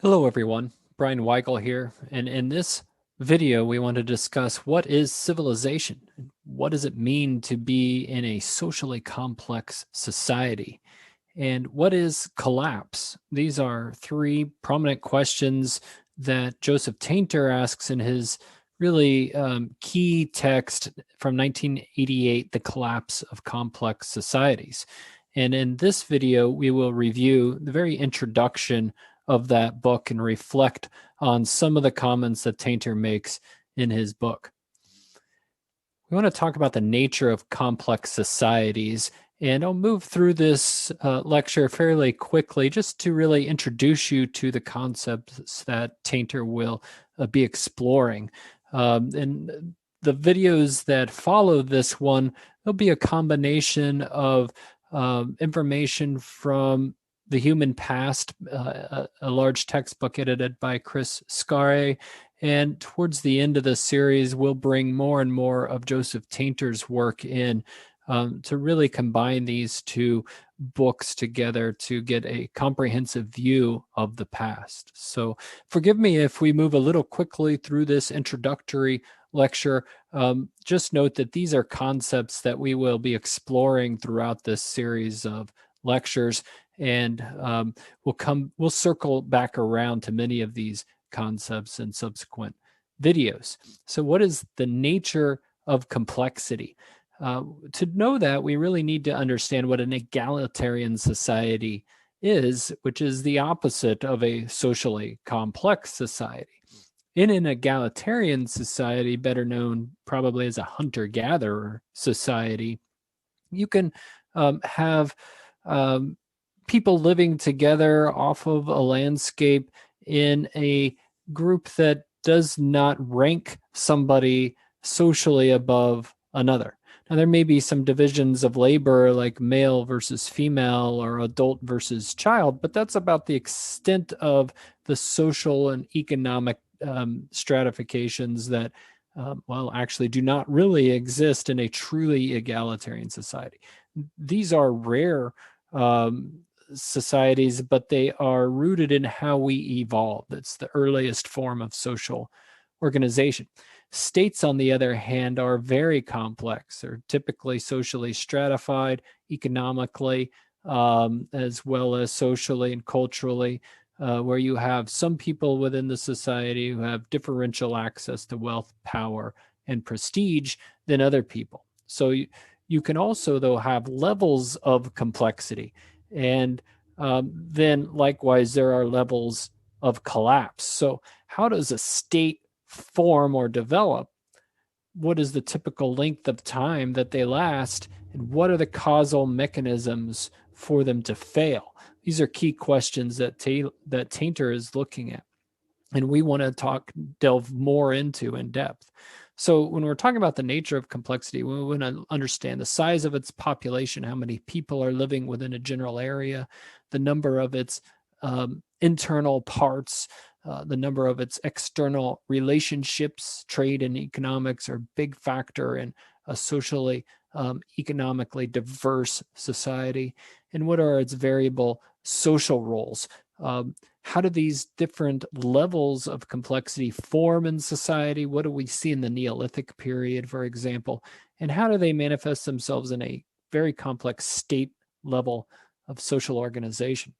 Hello everyone, Brian Wygal here, and in this video we want to discuss what is civilization, and what does it mean to be in a socially complex society, and what is collapse? These are three prominent questions that Joseph Tainter asks in his really key text from 1988, The Collapse of Complex Societies. And in this video, we will review the very introduction of that book and reflect on some of the comments that Tainter makes in his book. We want to talk about the nature of complex societies, and I'll move through this lecture fairly quickly just to really introduce you to the concepts that Tainter will be exploring. And the videos that follow this one, there'll be a combination of information from The Human Past, a large textbook edited by Chris Scarre. And towards the end of the series, we'll bring more and more of Joseph Tainter's work in to really combine these two books together to get a comprehensive view of the past. So forgive me if we move a little quickly through this introductory lecture. Just note that these are concepts that we will be exploring throughout this series of lectures, and we'll circle back around to many of these concepts in subsequent videos. So what is the nature of complexity? To know that, we really need to understand what an egalitarian society is, which is the opposite of a socially complex society. In an egalitarian society, better known probably as a hunter-gatherer society, you can have people living together off of a landscape in a group that does not rank somebody socially above another. Now, there may be some divisions of labor like male versus female or adult versus child, but that's about the extent of the social and economic stratifications that, actually do not really exist in a truly egalitarian society. These are rare societies, but they are rooted in how we evolved. It's the earliest form of social organization. States, on the other hand, are very complex. They're typically socially stratified, economically, as well as socially and culturally, where you have some people within the society who have differential access to wealth, power, and prestige than other people. So you can also, though, have levels of complexity. And then likewise, there are levels of collapse. So how does a state form or develop? What is the typical length of time that they last? And what are the causal mechanisms for them to fail? These are key questions that Tainter is looking at, and we want to delve more into in depth. So when we're talking about the nature of complexity, we want to understand the size of its population, how many people are living within a general area, the number of its internal parts, the number of its external relationships. Trade and economics are a big factor in a socially, economically diverse society. And what are its variable social roles? How do these different levels of complexity form in society? What do we see in the Neolithic period, for example? And how do they manifest themselves in a very complex state level of social organization?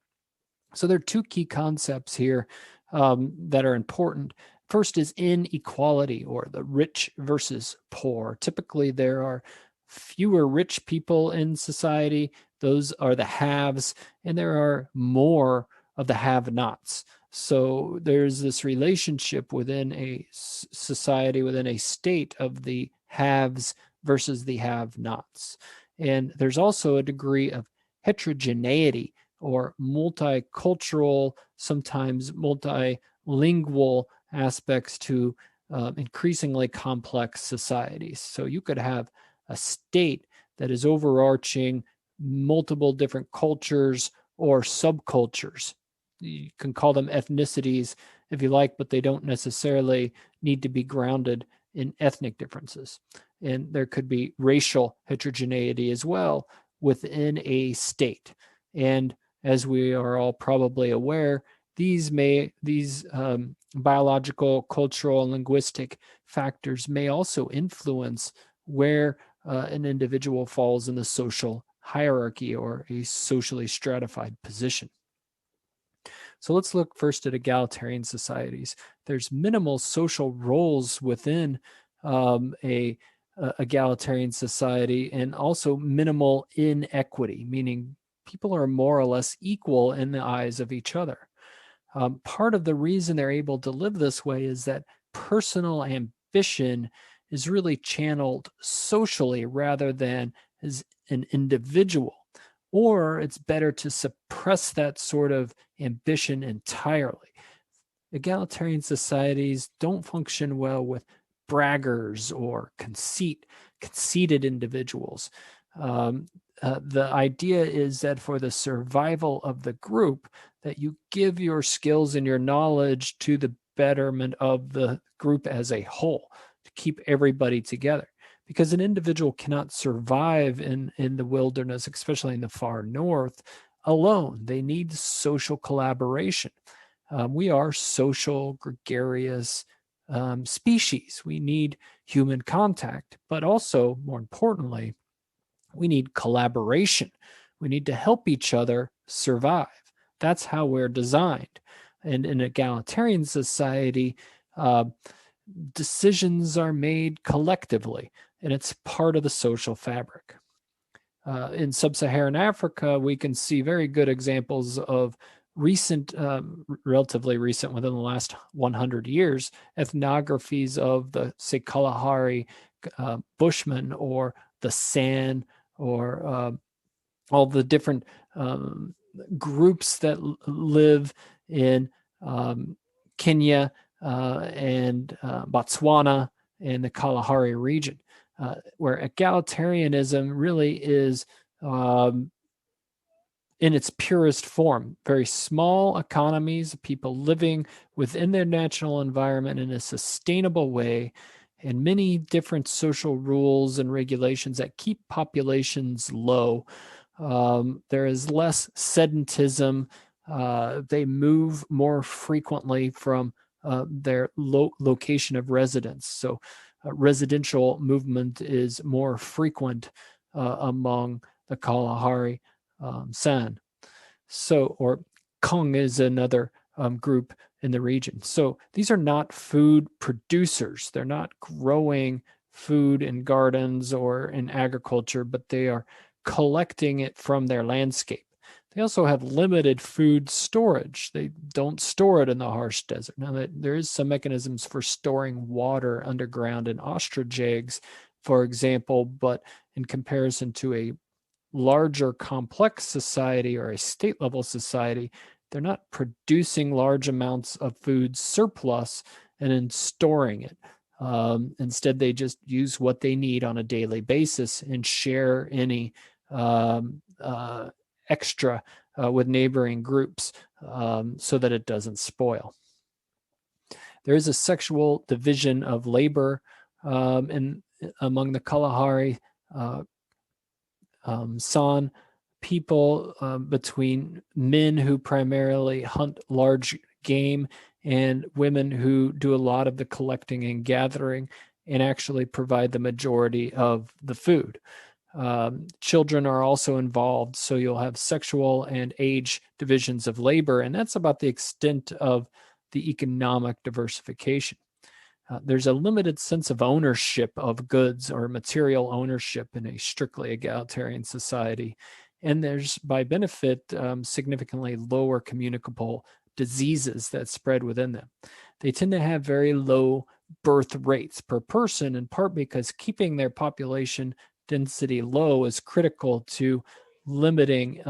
So there are two key concepts here that are important. First is inequality, or the rich versus poor. Typically, there are fewer rich people in society. Those are the haves, and there are more of the have-nots. So there's this relationship within a society, within a state, of the haves versus the have-nots. And there's also a degree of heterogeneity or multicultural, sometimes multilingual aspects to increasingly complex societies. So you could have a state that is overarching multiple different cultures or subcultures. You can call them ethnicities if you like, but they don't necessarily need to be grounded in ethnic differences. And there could be racial heterogeneity as well within a state. And as we are all probably aware, these biological, cultural, and linguistic factors may also influence where an individual falls in the social hierarchy or a socially stratified position. So let's look first at egalitarian societies. There's minimal social roles within a egalitarian society, and also minimal inequity, meaning people are more or less equal in the eyes of each other. Part of the reason they're able to live this way is that personal ambition is really channeled socially rather than as an individual. Or it's better to suppress that sort of ambition entirely. Egalitarian societies don't function well with braggers or conceited individuals. The idea is that for the survival of the group, that you give your skills and your knowledge to the betterment of the group as a whole, to keep everybody together. Because an individual cannot survive in the wilderness, especially in the far north, alone. They need social collaboration. We are social, gregarious species. We need human contact, but also, more importantly, we need collaboration. We need to help each other survive. That's how we're designed. And in an egalitarian society, decisions are made collectively, and it's part of the social fabric. In sub-Saharan Africa, we can see very good examples of relatively recent, within the last 100 years, ethnographies of the, say, Kalahari Bushmen, or the San, or all the different groups that live in Kenya and Botswana and the Kalahari region, where egalitarianism really is in its purest form. Very small economies, people living within their natural environment in a sustainable way, and many different social rules and regulations that keep populations low. There is less sedentism. They move more frequently from their location of residence. So residential movement is more frequent among the Kalahari San. So, or Kung is another group in the region. So these are not food producers. They're not growing food in gardens or in agriculture, but they are collecting it from their landscape. They also have limited food storage. They don't store it in the harsh desert. Now, there is some mechanisms for storing water underground in ostrich eggs, for example, but in comparison to a larger complex society or a state level society, they're not producing large amounts of food surplus and then storing it. Instead, they just use what they need on a daily basis and share any extra with neighboring groups so that it doesn't spoil. There is a sexual division of labor among the Kalahari San people, between men who primarily hunt large game and women who do a lot of the collecting and gathering and actually provide the majority of the food. Children are also involved, so you'll have sexual and age divisions of labor, and that's about the extent of the economic diversification. There's a limited sense of ownership of goods or material ownership in a strictly egalitarian society, and there's, by benefit, significantly lower communicable diseases that spread within them. They tend to have very low birth rates per person, in part because keeping their population density low is critical to limiting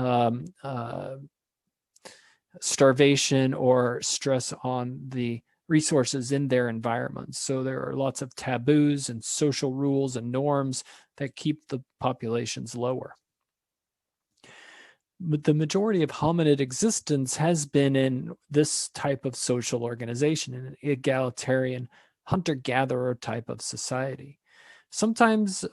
starvation or stress on the resources in their environments. So there are lots of taboos and social rules and norms that keep the populations lower. But the majority of hominid existence has been in this type of social organization, in an egalitarian hunter-gatherer type of society. Sometimes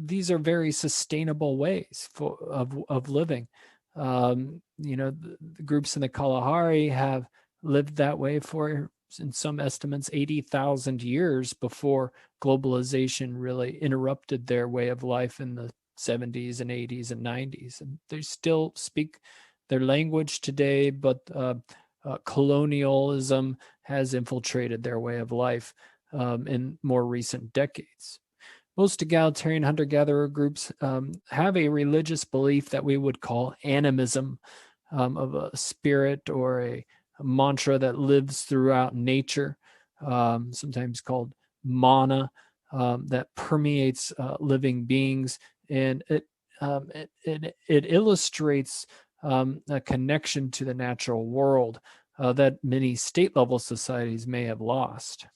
these are very sustainable ways of living. The groups in the Kalahari have lived that way for, in some estimates, 80,000 years before globalization really interrupted their way of life in the 70s and 80s and 90s. And they still speak their language today, but colonialism has infiltrated their way of life in more recent decades. Most egalitarian hunter-gatherer groups have a religious belief that we would call animism, of a spirit or a mantra that lives throughout nature, sometimes called mana, that permeates living beings, and it illustrates a connection to the natural world that many state-level societies may have lost.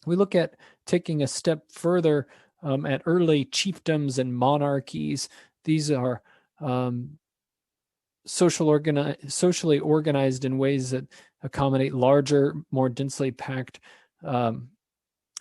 We look at taking a step further at early chiefdoms and monarchies. These are socially organized in ways that accommodate larger, more densely packed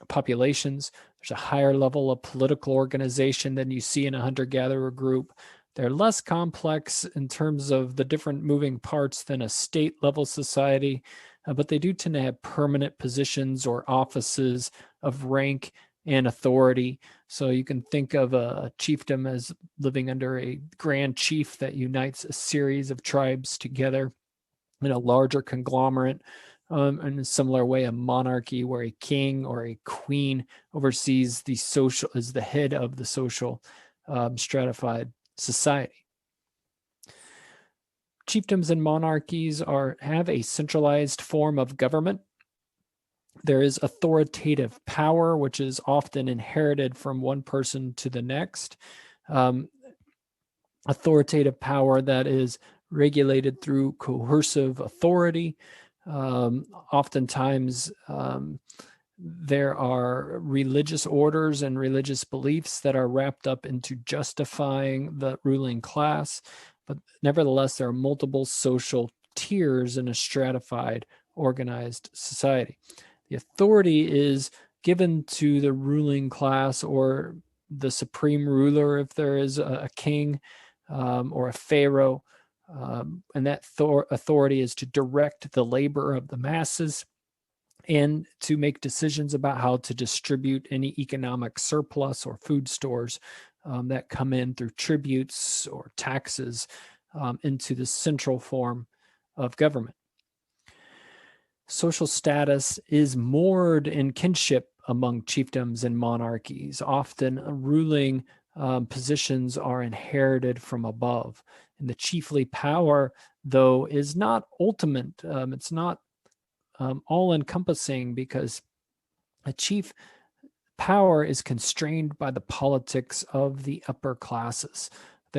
populations. There's a higher level of political organization than you see in a hunter-gatherer group. They're less complex in terms of the different moving parts than a state-level society, but they do tend to have permanent positions or offices of rank and authority. So you can think of a chiefdom as living under a grand chief that unites a series of tribes together in a larger conglomerate. In a similar way, a monarchy where a king or a queen oversees the social, is the head of the social stratified society. Chiefdoms and monarchies have a centralized form of government. There is authoritative power, which is often inherited from one person to the next. Authoritative power that is regulated through coercive authority. Oftentimes, there are religious orders and religious beliefs that are wrapped up into justifying the ruling class, but nevertheless, there are multiple social tiers in a stratified, organized society. The authority is given to the ruling class or the supreme ruler if there is a king or a pharaoh, and that authority is to direct the labor of the masses and to make decisions about how to distribute any economic surplus or food stores that come in through tributes or taxes into the central form of government. Social status is moored in kinship among chiefdoms and monarchies. Often ruling positions are inherited from above. And the chiefly power, though, is not ultimate. It's not all-encompassing, because a chief power is constrained by the politics of the upper classes.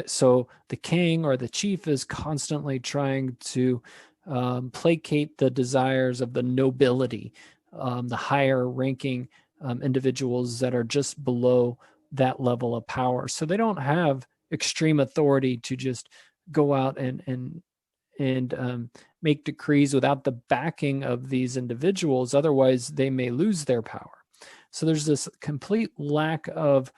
So the king or the chief is constantly trying to placate the desires of the nobility, the higher ranking individuals that are just below that level of power. So they don't have extreme authority to just go out and make decrees without the backing of these individuals. Otherwise, they may lose their power. So there's this complete lack of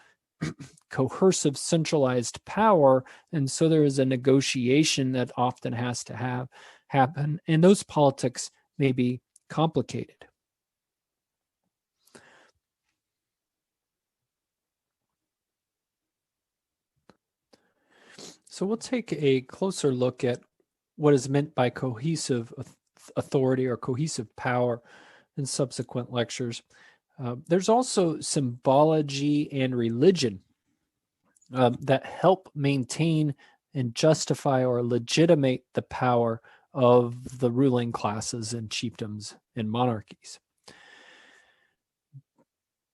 coercive centralized power. And so there is a negotiation that often has to happen. And those politics may be complicated. So we'll take a closer look at what is meant by cohesive authority or cohesive power in subsequent lectures. There's also symbology and religion that help maintain and justify or legitimate the power of the ruling classes and chiefdoms and monarchies.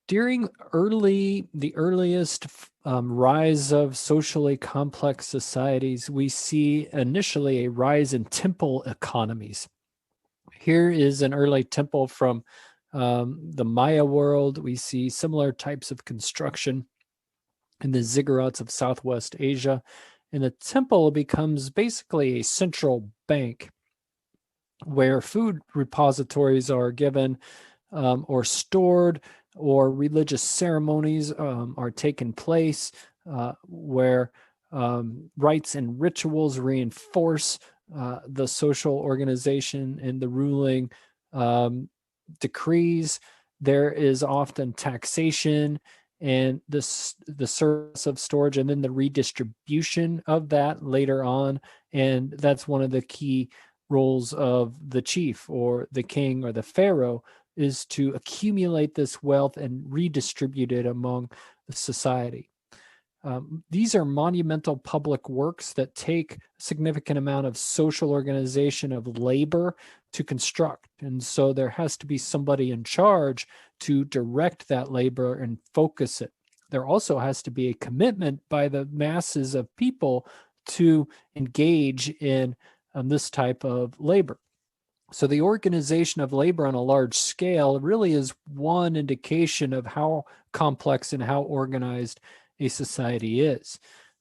During the earliest rise of socially complex societies, we see initially a rise in temple economies. Here is an early temple from the Maya world. We see similar types of construction in the ziggurats of Southwest Asia. And the temple becomes basically a central bank where food repositories are given or stored, or religious ceremonies are taking place, where rites and rituals reinforce the social organization and the ruling decrees, there is often taxation and the service of storage and then the redistribution of that later on. And that's one of the key roles of the chief or the king or the pharaoh, is to accumulate this wealth and redistribute it among the society. These are monumental public works that take a significant amount of social organization of labor to construct. And so there has to be somebody in charge to direct that labor and focus it. There also has to be a commitment by the masses of people to engage in this type of labor. So the organization of labor on a large scale really is one indication of how complex and how organized a society is.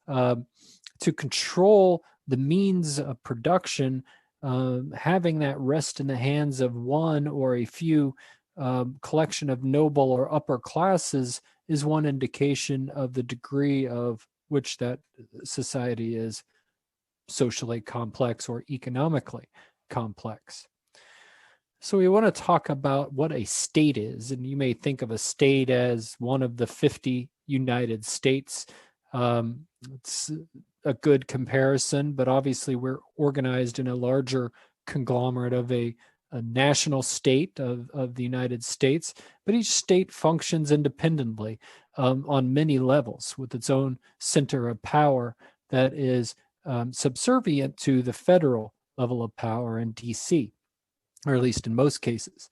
To control the means of production, having that rest in the hands of one or a few collection of noble or upper classes is one indication of the degree of which that society is socially complex or economically complex. So we want to talk about what a state is, and you may think of a state as one of the 50 United States. It's a good comparison, but obviously we're organized in a larger conglomerate of a national state of the United States, but each state functions independently on many levels with its own center of power that is subservient to the federal level of power in DC, or at least in most cases.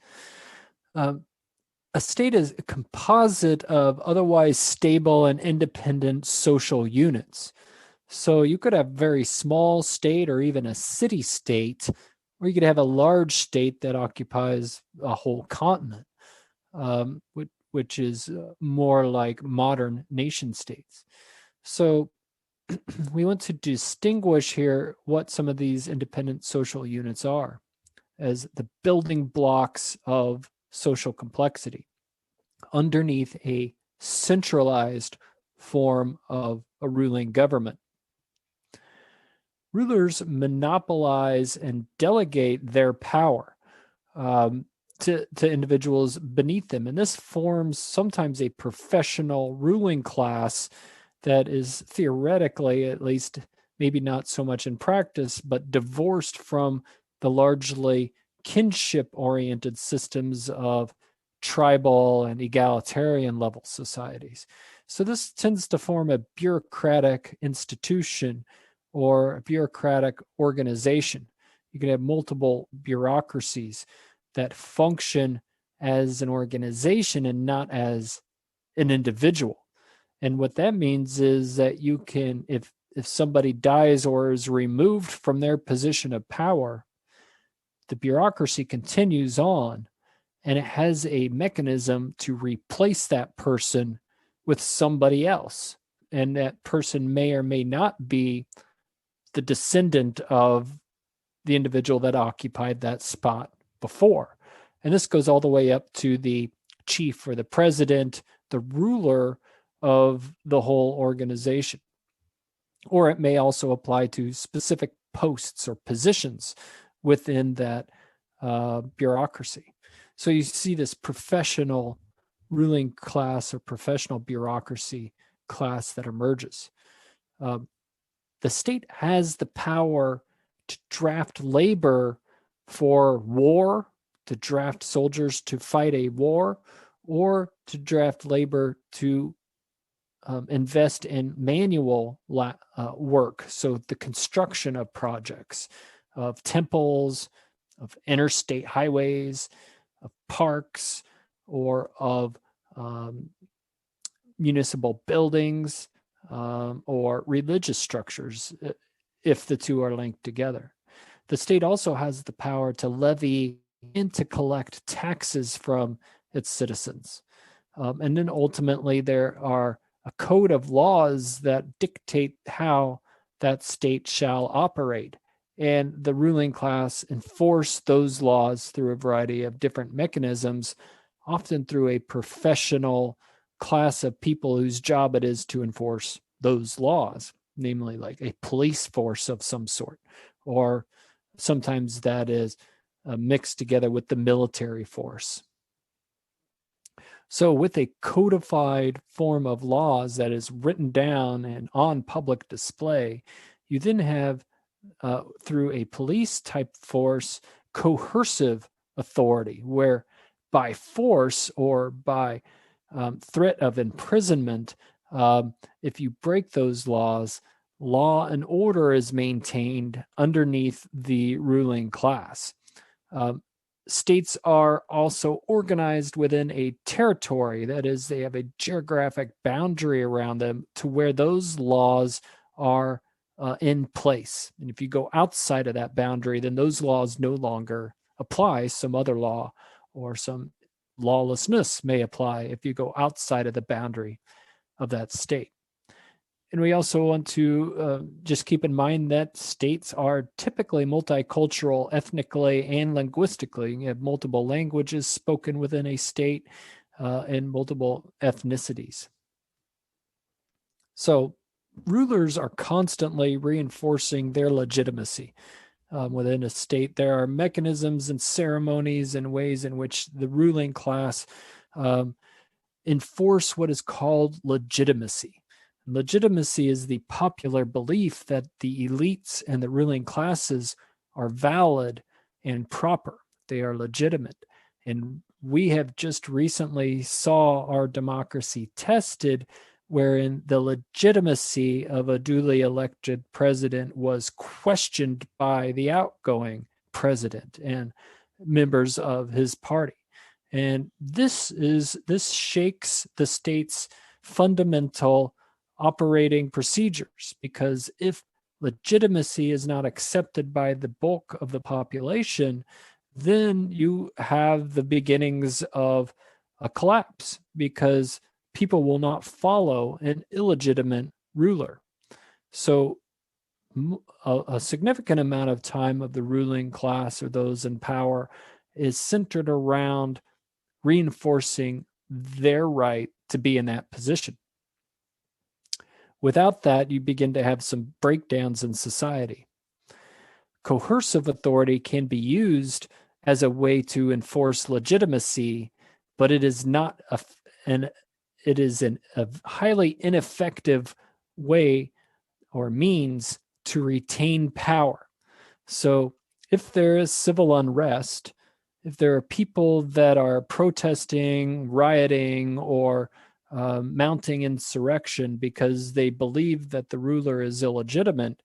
A state is a composite of otherwise stable and independent social units. So you could have a very small state or even a city state, or you could have a large state that occupies a whole continent, which is more like modern nation states. So we want to distinguish here what some of these independent social units are as the building blocks of social complexity underneath a centralized form of a ruling government. Rulers monopolize and delegate their power to individuals beneath them, and this forms sometimes a professional ruling class that is theoretically, at least maybe not so much in practice, but divorced from the largely kinship-oriented systems of tribal and egalitarian level societies. So this tends to form a bureaucratic institution or a bureaucratic organization. You can have multiple bureaucracies that function as an organization and not as an individual. And what that means is that you can, if somebody dies or is removed from their position of power, the bureaucracy continues on, and it has a mechanism to replace that person with somebody else. And that person may or may not be the descendant of the individual that occupied that spot before. And this goes all the way up to the chief or the president, the ruler of the whole organization. Or it may also apply to specific posts or positions within that bureaucracy. So you see this professional ruling class or professional bureaucracy class that emerges. The state has the power to draft labor for war, to draft soldiers to fight a war, or to draft labor to invest in manual work. So the construction of projects, of temples, of interstate highways, of parks, or of municipal buildings, or religious structures, if the two are linked together. The state also has the power to levy and to collect taxes from its citizens. And then ultimately there are a code of laws that dictate how that state shall operate. And the ruling class enforce those laws through a variety of different mechanisms, often through a professional class of people whose job it is to enforce those laws, namely like a police force of some sort, or sometimes that is mixed together with the military force. So with a codified form of laws that is written down and on public display, you then have, through a police type force, coercive authority, where by force or by threat of imprisonment, if you break those laws, law and order is maintained underneath the ruling class. States are also organized within a territory. That is, they have a geographic boundary around them to where those laws are in place. And if you go outside of that boundary, then those laws no longer apply. Some other law or some lawlessness may apply if you go outside of the boundary of that state. And we also want to just keep in mind that states are typically multicultural, ethnically and linguistically. You have multiple languages spoken within a state and multiple ethnicities. So rulers are constantly reinforcing their legitimacy within a state. There are mechanisms and ceremonies and ways in which the ruling class enforce what is called legitimacy. Legitimacy is the popular belief that the elites and the ruling classes are valid and proper. They are legitimate. And we have just recently saw our democracy tested, wherein the legitimacy of a duly elected president was questioned by the outgoing president and members of his party. And this shakes the state's fundamental operating procedures, because if legitimacy is not accepted by the bulk of the population, then you have the beginnings of a collapse, because people will not follow an illegitimate ruler. So a significant amount of time of the ruling class or those in power is centered around reinforcing their right to be in that position. Without that, you begin to have some breakdowns in society. Coercive authority can be used as a way to enforce legitimacy, but it is not a highly ineffective way or means to retain power. So if there is civil unrest, if there are people that are protesting, rioting, or mounting insurrection because they believe that the ruler is illegitimate,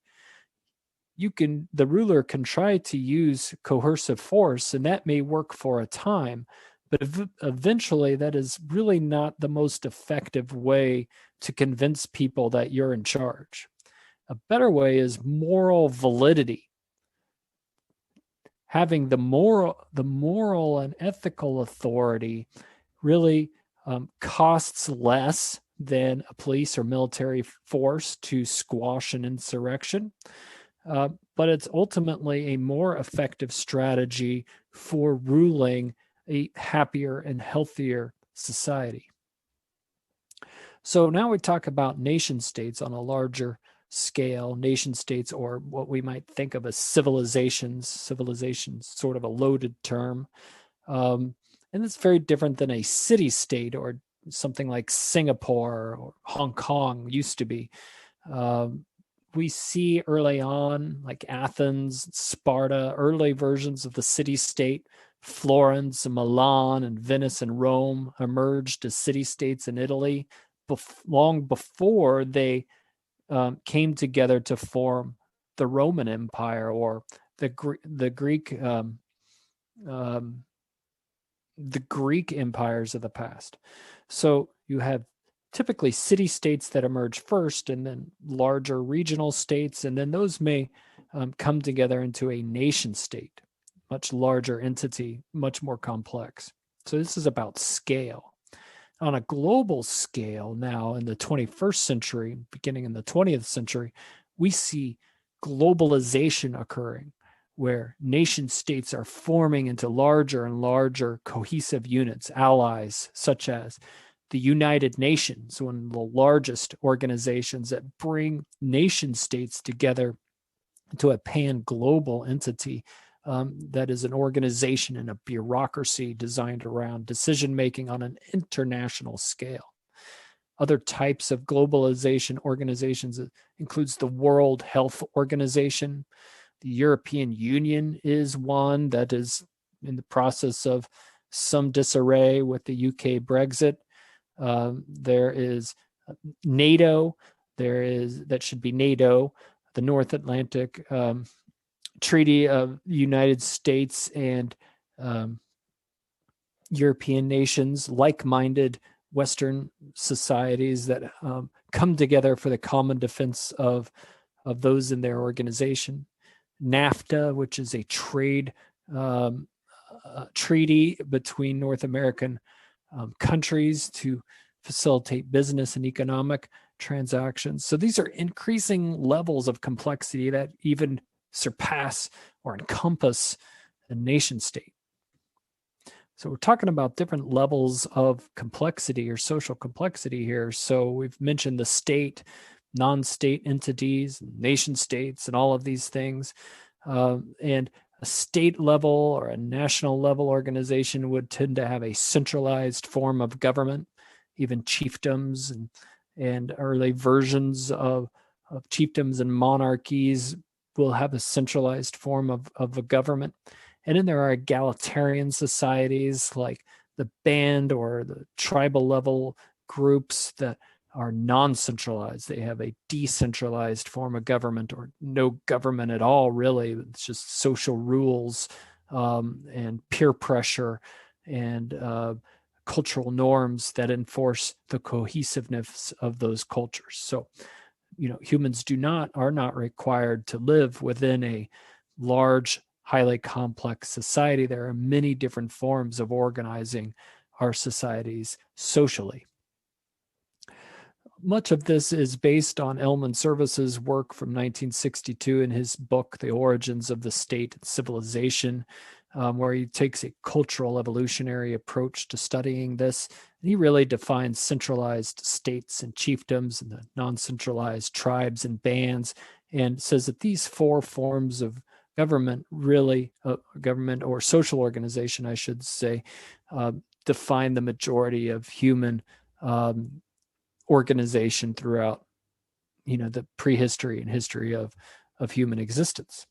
the ruler can try to use coercive force, and that may work for a time, but eventually that is really not the most effective way to convince people that you're in charge. A better way is moral validity. Having the moral and ethical authority really costs less than a police or military force to squash an insurrection, but it's ultimately a more effective strategy for ruling a happier and healthier society. So now we talk about nation states on a larger scale, nation states, or what we might think of as civilizations. Civilizations, sort of a loaded term. And it's very different than a city-state or something like Singapore or Hong Kong used to be. We see early on, like Athens, Sparta, early versions of the city-state. Florence and Milan and Venice and Rome emerged as city-states in Italy long before they came together to form the Roman Empire or the Greek empires of the past. So you have typically city-states that emerge first, and then larger regional states, and then those may come together into a nation-state, much larger entity, much more complex. So this is about scale. On a global scale now in the 21st century, beginning in the 20th century, we see globalization occurring, where nation states are forming into larger and larger cohesive units, allies, such as the United Nations, one of the largest organizations that bring nation states together to a pan-global entity that is an organization and a bureaucracy designed around decision-making on an international scale. Other types of globalization organizations includes the World Health Organization. The European Union is one that is in the process of some disarray with the UK Brexit. There is NATO. That should be NATO, the North Atlantic Treaty of the United States and European nations, like-minded Western societies that come together for the common defense of those in their organization. NAFTA, which is a trade treaty between North American countries to facilitate business and economic transactions. So these are increasing levels of complexity that even surpass or encompass a nation state. So we're talking about different levels of complexity or social complexity here. So we've mentioned the state, non-state entities, nation states, and all of these things. And a state level or a national level organization would tend to have a centralized form of government. Even chiefdoms and early versions of chiefdoms and monarchies will have a centralized form of a government. And then there are egalitarian societies like the band or the tribal level groups that are non-centralized. They have a decentralized form of government or no government at all, really. It's just social rules and peer pressure and cultural norms that enforce the cohesiveness of those cultures. So, humans are not required to live within a large, highly complex society. There are many different forms of organizing our societies socially. Much of this is based on Elman Service's work from 1962 in his book, The Origins of the State and Civilization, where he takes a cultural evolutionary approach to studying this. And he really defines centralized states and chiefdoms and the non-centralized tribes and bands, and says that these four forms of government government or social organization, I should say, define the majority of human organization throughout, the prehistory and history of human existence.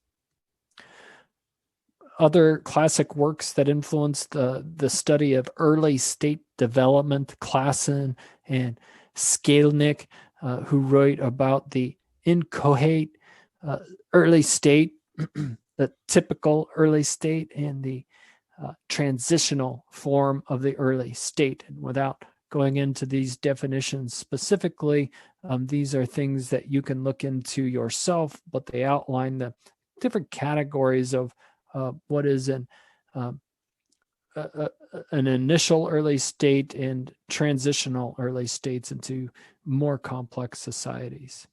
Other classic works that influenced the study of early state development, Klassen and Skalnick, who wrote about the inchoate early state, the typical early state, and the transitional form of the early state. And without going into these definitions specifically, these are things that you can look into yourself, but they outline the different categories of what is an initial early state and transitional early states into more complex societies.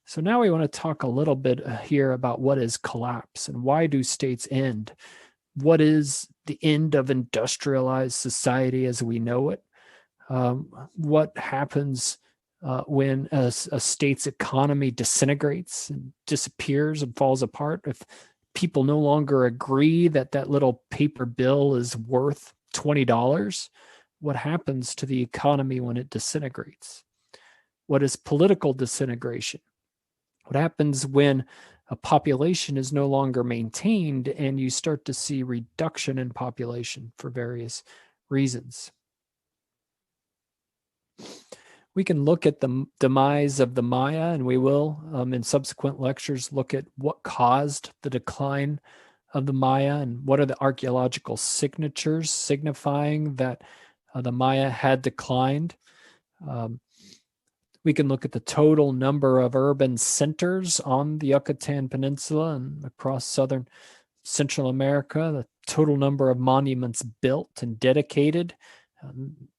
So now we want to talk a little bit here about what is collapse and why do states end? What is the end of industrialized society as we know it? What happens when a state's economy disintegrates and disappears and falls apart? If people no longer agree that little paper bill is worth $20, what happens to the economy when it disintegrates? What is political disintegration? What happens when a population is no longer maintained and you start to see reduction in population for various reasons? We can look at the demise of the Maya, and we will in subsequent lectures look at what caused the decline of the Maya and what are the archaeological signatures signifying that the Maya had declined. We can look at the total number of urban centers on the Yucatan Peninsula and across southern Central America, the total number of monuments built and dedicated.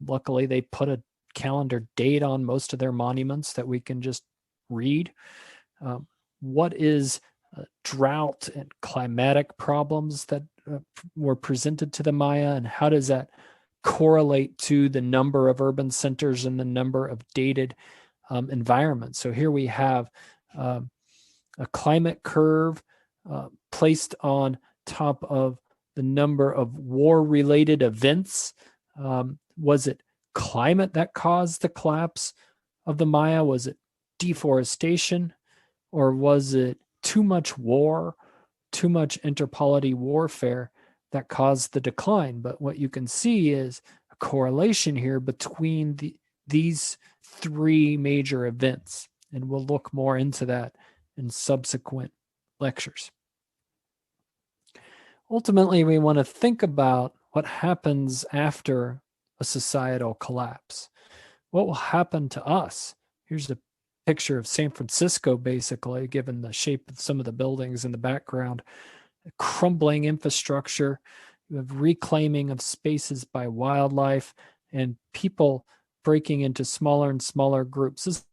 Luckily, they put a calendar date on most of their monuments that we can just read. What is drought and climatic problems that were presented to the Maya, and how does that correlate to the number of urban centers and the number of dated environments? So here we have a climate curve placed on top of the number of war-related events. Was it climate that caused the collapse of the Maya? Was it deforestation? Or was it too much war, too much interpolity warfare that caused the decline? But what you can see is a correlation here between these three major events. And we'll look more into that in subsequent lectures. Ultimately, we want to think about what happens after a societal collapse. What will happen to us? Here's a picture of San Francisco, basically, given the shape of some of the buildings in the background. A crumbling infrastructure, you have reclaiming of spaces by wildlife, and people breaking into smaller and smaller groups. This